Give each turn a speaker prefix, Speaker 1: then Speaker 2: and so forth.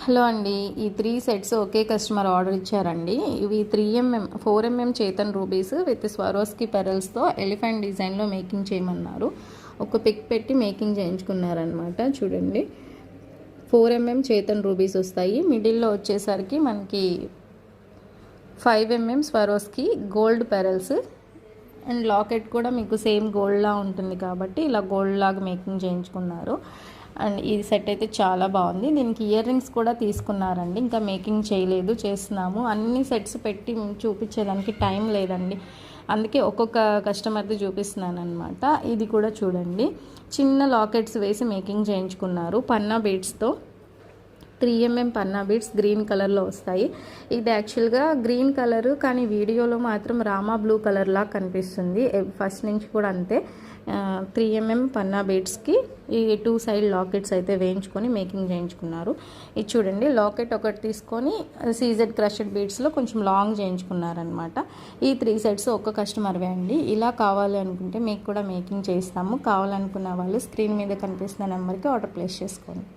Speaker 1: Hello అండి. ఈ 3 sets ఒకే customer order ఇచ్చారండి. ఇవి 4mm Chetan rubies with Swarovski పెరల్స్తో ఎలిఫెంట్ డిజైన్లో మేకింగ్ చేయమన్నారు. ఒక పిక్ పెట్టి మేకింగ్ చేయించుకున్నారనమాట. చూడండి, 4mm చేతన్ రూబీస్ వస్తాయి. మిడిల్లో వచ్చేసరికి మనకి 5mm Swarovski gold pearls and locket కూడా మీకు సేమ్ గోల్డ్లా ఉంటుంది కాబట్టి ఇలా గోల్డ్ లాగా మేకింగ్ చేయించుకున్నారు. అండ్ ఈ సెట్ అయితే చాలా బాగుంది. దీనికి ఇయర్ రింగ్స్ కూడా తీసుకున్నారండి. ఇంకా మేకింగ్ చేయలేదు, చేస్తున్నాము. అన్ని సెట్స్ పెట్టి చూపించేదానికి టైం లేదండి, అందుకే ఒక్కొక్క కస్టమర్ది చూపిస్తున్నాను అనమాట. ఇది కూడా చూడండి, చిన్న లాకెట్స్ వేసి మేకింగ్ చేయించుకున్నారు పన్నా బీడ్స్తో. 3mm పన్నా బీడ్స్ గ్రీన్ కలర్లో వస్తాయి. ఇది యాక్చువల్గా గ్రీన్ కలరు, కానీ వీడియోలో మాత్రం రామా బ్లూ కలర్లా కనిపిస్తుంది. ఫస్ట్ నుంచి కూడా అంతే. 3mm పన్నా బీడ్స్కి ఈ 2 సైడ్ లాకెట్స్ అయితే వేయించుకొని మేకింగ్ చేయించుకున్నారు. ఇది చూడండి, లాకెట్ ఒకటి తీసుకొని సీజెడ్ క్రషెడ్ బీడ్స్లో కొంచెం లాంగ్ చేయించుకున్నారనమాట. ఈ 3 సెట్స్ ఒక్క కస్టమర్వే అండి. ఇలా కావాలి అనుకుంటే మీకు కూడా మేకింగ్ చేస్తాము. కావాలనుకున్న వాళ్ళు స్క్రీన్ మీద కనిపిస్తున్న నెంబర్కి ఆర్డర్ ప్లేస్ చేసుకోండి.